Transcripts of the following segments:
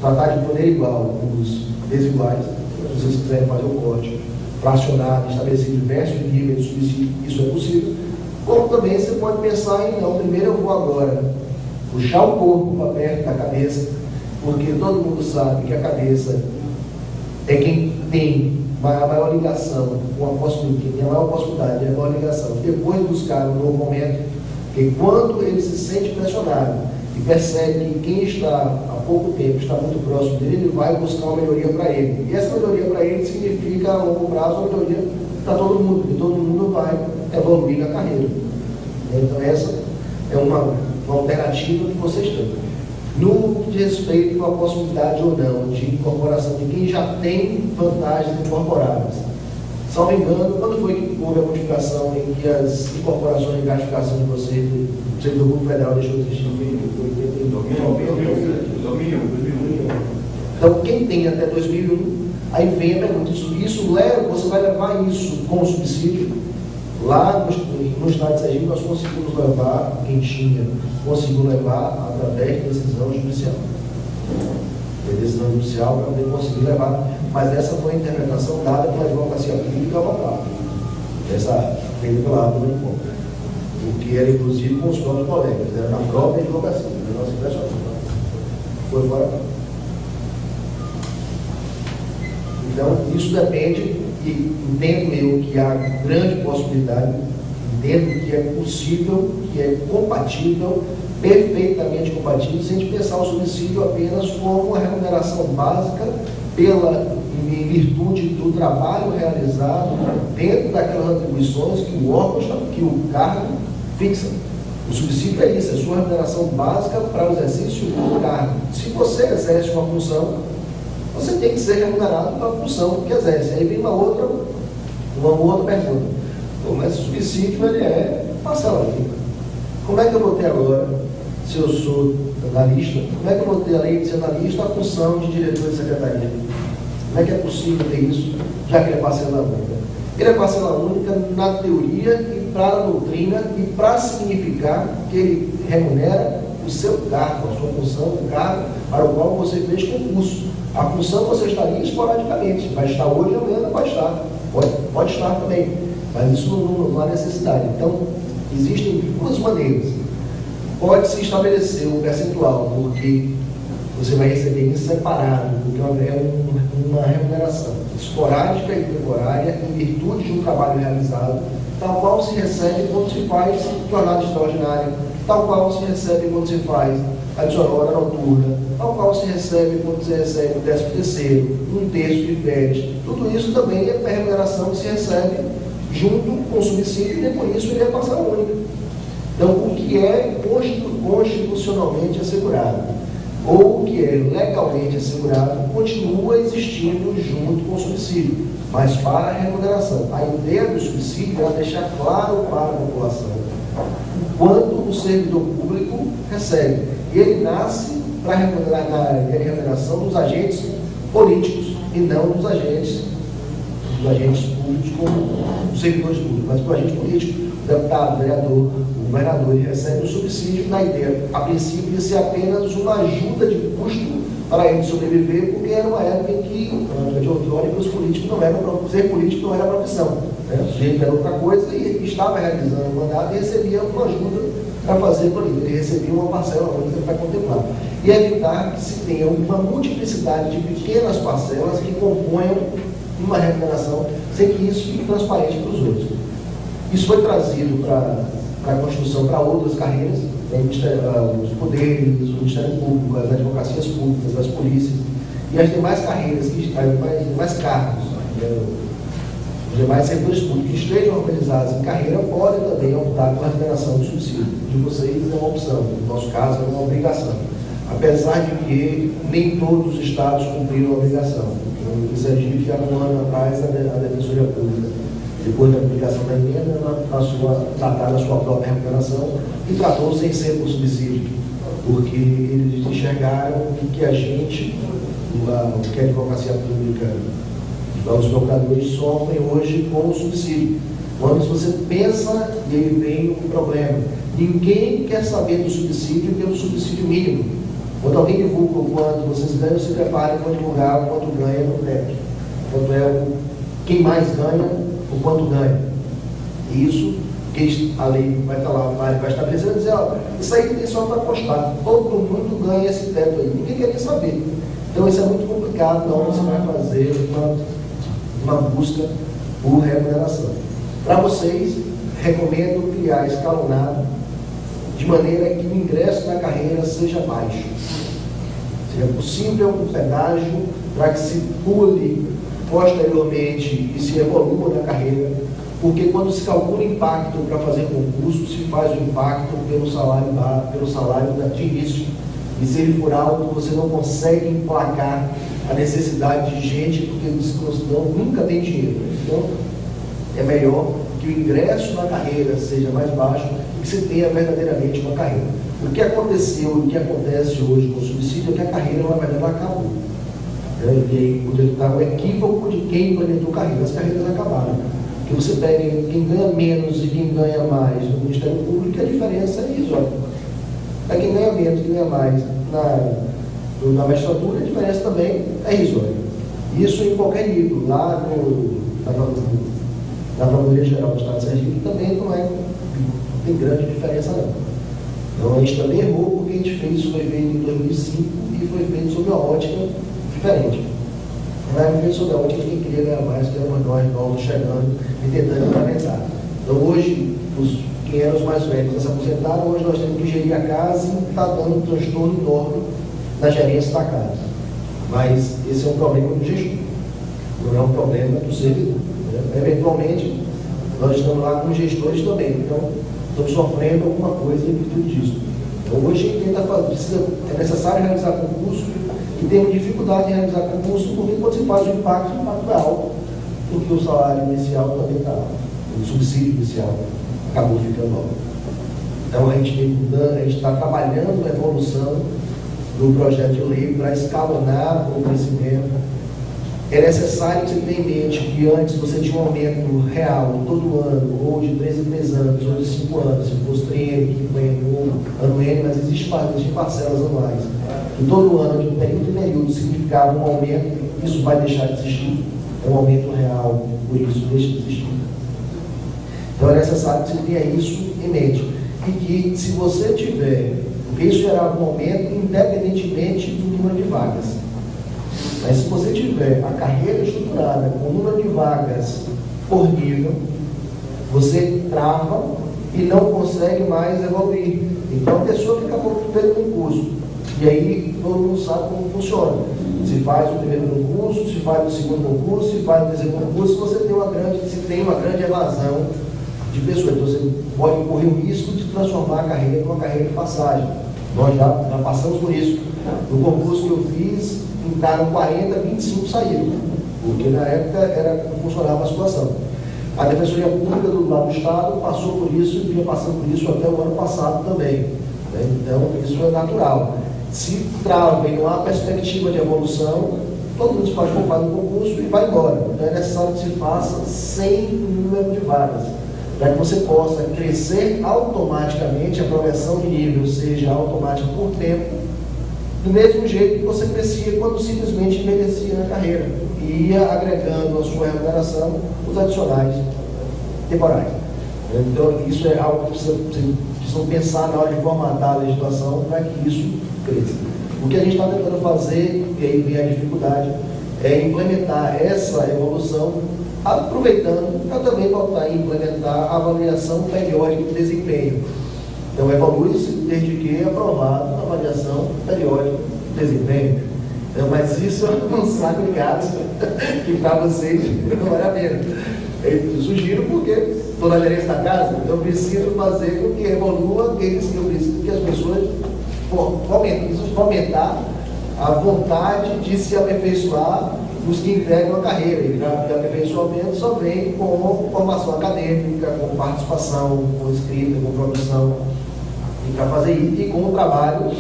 tratar de maneira igual os desiguais, se vocês quiserem fazer um corte fracionado, estabelecer diversos níveis de subsídio, isso é possível. Como também você pode pensar em, não, primeiro eu vou agora puxar o corpo para perto da cabeça, porque todo mundo sabe que a cabeça é quem tem a maior ligação com a possibilidade, quem tem a maior possibilidade, a maior ligação, depois buscar um novo momento, porque quando ele se sente pressionado e percebe que quem está há pouco tempo está muito próximo dele, ele vai buscar uma melhoria para ele. E essa melhoria para ele significa, a longo prazo, uma melhoria para todo mundo, porque todo mundo vai evoluir na carreira. Então, essa é uma alternativa que vocês têm. No que diz respeito à possibilidade ou não de incorporação de quem já tem vantagens incorporadas. Salvo engano, quando foi que houve a modificação em que as incorporações de gratificação de você, do servidor público federal, deixou de existir? Foi em 2001. Então, quem tem até 2001, aí vem a pergunta, isso leva, você vai levar isso como subsídio? Lá no estado de Sergipe, nós conseguimos levar, quem tinha, conseguiu levar através de decisão judicial. Foi decisão judicial para poder conseguir levar, mas essa foi a interpretação dada pela advocacia pública votada. Essa feita pela ata do encontro. O que era, inclusive, com os próprios colegas, era na própria advocacia, na nossa impressão. Foi fora. Então, isso depende, e entendo eu que há grande possibilidade, entendo que é possível, que é compatível, perfeitamente compatível, se a gente pensar o subsídio apenas como uma remuneração básica em virtude do trabalho realizado dentro daquelas atribuições que o órgão, que o cargo fixa. O subsídio é isso, é a sua remuneração básica para o exercício do cargo. Se você exerce uma função, você tem que ser remunerado pela função que exerce. Aí vem uma outra pergunta. Mas o subsídio, ele é parcela única. Como é que eu vou ter agora, se eu sou analista, como é que eu vou ter, além de ser analista, a função de diretor de secretaria? Como é que é possível ter isso, já que ele é parcela única? Ele é parcela única na teoria e para a doutrina e para significar que ele remunera o seu cargo, a sua função, o cargo para o qual você fez concurso. A função você estaria esporadicamente, vai estar hoje, amanhã não vai estar, pode estar também, mas isso não há necessidade. Então, existem duas maneiras. Pode-se estabelecer um percentual, porque você vai receber isso separado, porque é uma remuneração esporádica e temporária em virtude de um trabalho realizado, tal qual se recebe quando se faz jornada extraordinária, tal qual se recebe quando se faz adicional hora noturna, tal qual se recebe quando se recebe o 13º, um terço de férias. Tudo isso também é remuneração que se recebe junto com o subsídio, e por isso ele é parcela única. Então, o que é constitucionalmente assegurado ou o que é legalmente assegurado continua existindo junto com o subsídio, mas para a remuneração. A ideia do subsídio é deixar claro para a população o quanto o servidor público recebe. E ele nasce para remunerar na remuneração dos agentes políticos e não dos agentes públicos como os servidores públicos, mas para o agente político, o deputado, o vereador, o governador, ele recebe um subsídio na ideia, a princípio, de ser apenas uma ajuda de custo para ele sobreviver, porque era uma época em que, de outrora, os políticos não eram, ser político não era profissão. Né? O sujeito era outra coisa e estava realizando o mandato e recebia uma ajuda para fazer por ele. Ele recebia uma parcela única para contemplar. E evitar que se tenha uma multiplicidade de pequenas parcelas que componham uma remuneração, sem que isso fique transparente para os outros. Isso foi trazido para a Constituição para outras carreiras, os poderes, o Ministério Público, as advocacias públicas, as polícias, e as demais carreiras, as demais cargos, os demais servidores públicos que estejam organizados em carreira podem também optar pela remuneração do subsídio. De vocês é uma opção, no nosso caso é uma obrigação. Apesar de que nem todos os estados cumpriram a obrigação. O Sergipe, há um ano atrás, a Defensoria Pública, depois da publicação da emenda, ela passou a tratar da sua própria remuneração e tratou sem ser por subsídio, porque eles enxergaram que a gente, que a advocacia pública, os procuradores sofrem hoje com o subsídio. Quando você pensa e ele vem um problema, ninguém quer saber do subsídio pelo subsídio mínimo. Quando alguém divulga o quanto vocês ganham, se preparem para divulgar o quanto ganha no teto. Quanto é quem mais ganha, o quanto ganha. Isso, que a lei vai estar lá, vai estabelecer e dizer, ó, isso aí tem só para apostar. Todo mundo ganha esse teto aí. Ninguém quer nem saber. Então isso é muito complicado, então você vai fazer uma busca por remuneração. Para vocês, recomendo criar escalonado de maneira que o ingresso na carreira seja baixo. Seja possível um pedágio para que se pule posteriormente e se evolua na carreira, porque quando se calcula o impacto para fazer concurso, se faz o impacto pelo salário de início. E se ele for alto, você não consegue emplacar a necessidade de gente, porque eles nunca tem dinheiro. Então, é melhor que o ingresso na carreira seja mais baixo e que você tenha verdadeiramente uma carreira. O que aconteceu e o que acontece hoje com o subsídio é que a carreira, na verdade, acabou. E aí poderia estar o equívoco de quem implementou carreira. As carreiras acabaram. Porque você pega quem ganha menos e quem ganha mais no Ministério Público, a diferença é irrisória. Para quem ganha menos e ganha mais na magistratura, a diferença também é irrisória. Isso em qualquer nível. Lá na Procuradoria Geral do Estado de Sergipe também não tem grande diferença não. Então a gente também errou porque a gente fez, isso foi feito em 2005 e foi feito sob uma ótica diferente. Não era feito sob a ótica de quem queria ganhar mais, que éramos nós novos chegando e tentando implementar. Então hoje, quem eram os mais velhos se aposentaram, hoje nós temos que gerir a casa e está dando um transtorno enorme na gerência da casa. Mas esse é um problema do gestor, não é um problema do servidor. Eventualmente, nós estamos lá com gestores também, então estamos sofrendo alguma coisa em virtude disso. Então, hoje, é necessário realizar concurso e temos dificuldade em realizar concurso porque quando se faz o impacto é alto, porque o salário inicial também está alto, o subsídio inicial acabou ficando alto. Então, a gente está trabalhando a evolução do projeto de lei para escalonar o crescimento. É necessário que você tenha em mente que antes você tinha um aumento real todo ano, ou de 3 em 3 anos, ou de 5 anos, se fosse triênio, ano N, mas existem parcelas anuais. E todo ano, de período em período, significava um aumento, isso vai deixar de existir, é um aumento real, por isso deixa de existir. Então é necessário que você tenha isso em mente. E que se você tiver, porque isso gerava um aumento independentemente do número de vagas. Mas se você tiver a carreira estruturada com o número de vagas por nível, você trava e não consegue mais evoluir. Então a pessoa fica pelo concurso. E aí todo mundo sabe como funciona. Se faz o primeiro concurso, se faz o segundo concurso, se faz o terceiro concurso, você tem uma grande evasão de pessoas. Então você pode correr o risco de transformar a carreira numa carreira de passagem. Nós já passamos por isso. No concurso que eu fiz, entraram 40, 25 saíram, porque na época funcionava a situação. A Defensoria Pública do lado do Estado passou por isso e vinha passando por isso até o ano passado também. Né? Então, isso é natural. Se trava e não há perspectiva de evolução, todo mundo se faz culpar no concurso e vai embora. Então, é necessário que se faça sem número de vagas, para que você possa crescer automaticamente, a progressão de nível seja automática por tempo, do mesmo jeito que você crescia quando simplesmente envelhecia na carreira e ia agregando a sua remuneração os adicionais temporais. Então, isso é algo que precisam pensar na hora de formatar a legislação para que isso cresça. O que a gente está tentando fazer, e aí vem a dificuldade, é implementar essa evolução, aproveitando para também voltar a implementar a avaliação periódica de desempenho. Então, evolui-se desde que é aprovado a avaliação periódica de desempenho. Então, mas isso é um saco de gatos que para vocês não vale a pena. Eu sugiro porque estou na gerência da casa, então eu preciso fazer com que evolua, que as pessoas fomentar a vontade de se aperfeiçoar os que integram a carreira. E o aperfeiçoamento só vem com formação acadêmica, com participação, com escrita, com produção. E para fazer isso, e com o trabalho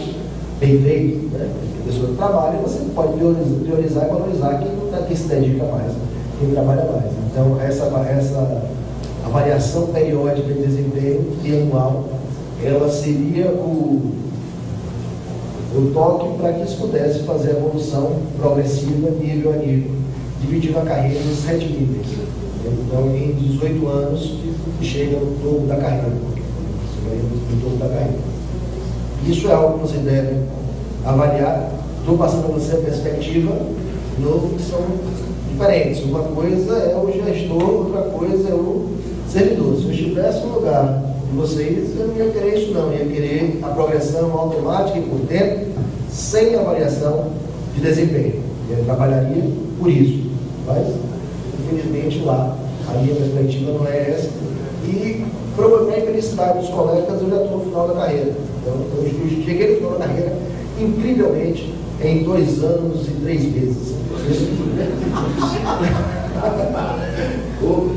bem feito, né? A pessoa que trabalha, você pode priorizar e valorizar quem se dedica mais, quem trabalha mais. Então, essa avaliação periódica de desempenho e anual, ela seria o o toque para que se pudesse fazer a evolução progressiva, nível a nível, dividindo a carreira em 7 níveis. Então, em 18 anos, chega no topo da carreira. No topo da carreira. Isso é algo que você deve avaliar. Estou passando para você a perspectiva novo, que são diferentes. Uma coisa é o gestor, outra coisa é o servidor. Se eu estivesse no lugar de vocês, eu não ia querer isso não. Eu ia querer a progressão automática e por tempo, sem avaliação de desempenho. Eu trabalharia por isso. Mas, infelizmente, lá, a minha perspectiva não é essa. E, para a infelicidade dos colegas, eu já estou no final da carreira. Então, eu cheguei no final da carreira, incrivelmente, em 2 anos e 3 meses.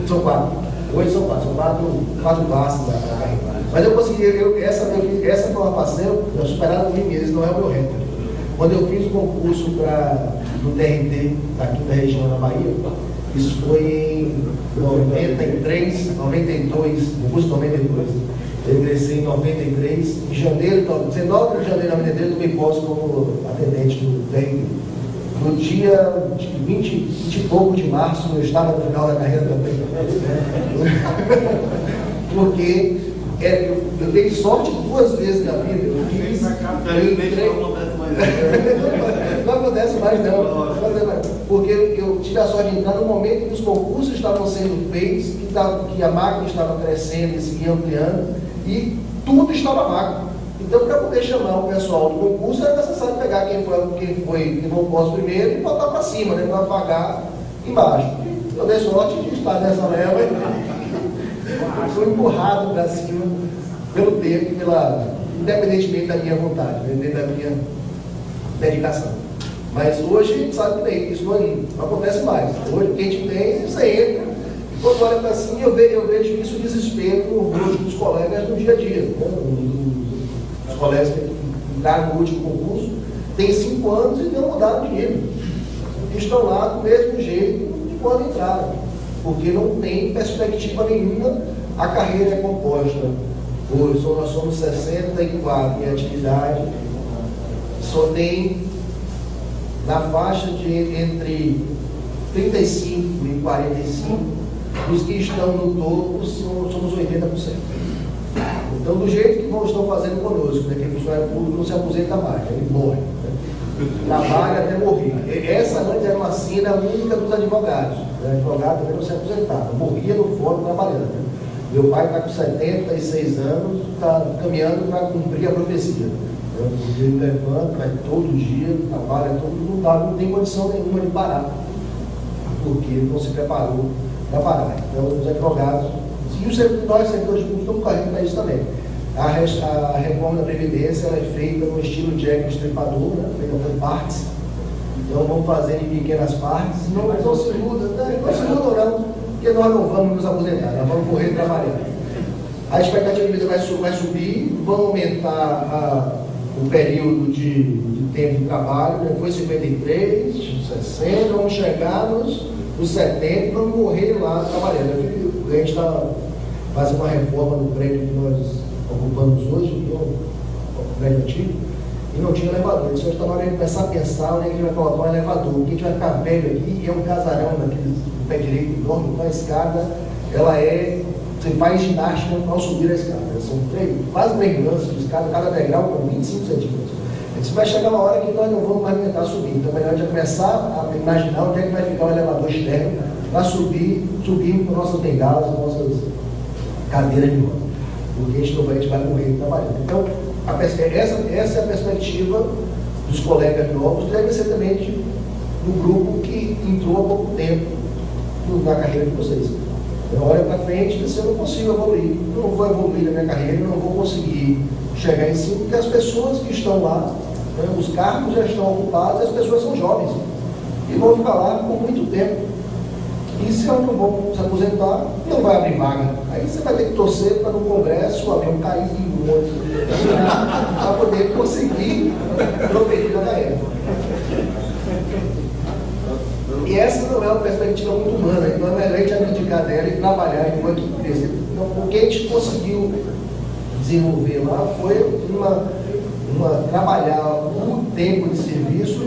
São 4. Hoje são 4. São 4 passos da carreira. Mas eu consegui, essa foi uma passeio, eu superava 1.000 meses, não é o meu recorde. Quando eu fiz o concurso no TRT, aqui na região da Bahia, isso foi em 93, 92, concurso 92. Eu ingressei em 93, em janeiro, 19 de janeiro de 93, eu me posto como atendente do TRT. No dia 20 e pouco de março, eu estava no final da carreira também. Porque eu dei sorte 2 vezes na vida. Eu fiz. Não acontece mais, não. Porque eu tive a sorte de entrar no momento em que os concursos estavam sendo feitos, que a máquina estava crescendo e seguia ampliando, e tudo estava vago. Então, para poder chamar o pessoal do concurso, era necessário pegar quem foi posto primeiro e botar para cima, né, para pagar embaixo. Eu dei sorte de estar nessa leva e fui empurrado para cima pelo tempo, independentemente da minha vontade, independente da minha dedicação. Mas hoje a gente sabe que isso não acontece mais. Hoje, quem te tem, você entra, e quando olha para cima, eu vejo isso desespero no rosto dos colegas no dia a dia. Né? Os colegas que entraram no último concurso têm 5 anos e não mudaram de nível. Estão lá do mesmo jeito de quando entraram, porque não tem perspectiva nenhuma. A carreira é composta. Hoje nós somos 64 em atividade, só tem na faixa de entre 35 e 45, os que estão no topo somos 80%. Então, do jeito que estão fazendo conosco, né, que o funcionário público não se aposenta mais, ele morre. Né? Trabalha até morrer. Essa antes era uma sina única dos advogados. O advogado também não se aposentava, morria no fórum trabalhando. Né? Meu pai está com 76 anos, está caminhando para cumprir a profecia. Ele levanta, vai todo dia, trabalha todo, não tem condição nenhuma de parar, porque ele não se preparou para parar. Então, os advogados, e nós, servidores públicos, estamos correndo para isso também. A reforma da Previdência ela é feita no estilo Jack Estripador, né? Feita por partes. Então, vamos fazer em pequenas partes, não se muda, não, porque nós não vamos nos aposentar, nós vamos correr trabalhando. A expectativa de vida vai subir, vão aumentar o período de tempo de trabalho, né? Foi 53, 60, vamos chegar nos 70 e vamos morrer lá trabalhando. A gente está fazendo uma reforma no prédio que nós ocupamos hoje, um prédio antigo, e não tinha elevador. Então, a gente está na hora de começar a pensar onde é que a gente vai colocar um elevador, porque a gente vai ficar velho aqui e é um casarão daqueles pé direito enorme, então a escada, ela você faz ginástica ao subir a escada. São quase 3 lances de escada, cada degrau com 25 centímetros. Isso vai chegar uma hora que nós não vamos mais aguentar subir. Então, melhor a gente começar a imaginar onde é que vai ficar o elevador externo para subir com nossas bengalas, nossas cadeiras de roda. Porque a gente vai morrer trabalhando. Então, essa é a perspectiva dos colegas novos, deve ser também do grupo que entrou há pouco tempo na carreira de vocês. Eu olho para frente e disse, eu não consigo evoluir, eu não vou evoluir na minha carreira, eu não vou conseguir chegar em cima, porque as pessoas que estão lá, né, os cargos já estão ocupados, as pessoas são jovens e vão ficar lá por muito tempo. E se elas não vão se aposentar, não vai abrir vaga. Aí você vai ter que torcer para no Congresso haver um caído para poder conseguir progredir na carreira. E essa não é uma perspectiva muito humana, então é melhor a gente abdicar dela e trabalhar enquanto empresa. Então, o que a gente conseguiu desenvolver lá foi trabalhar o tempo de serviço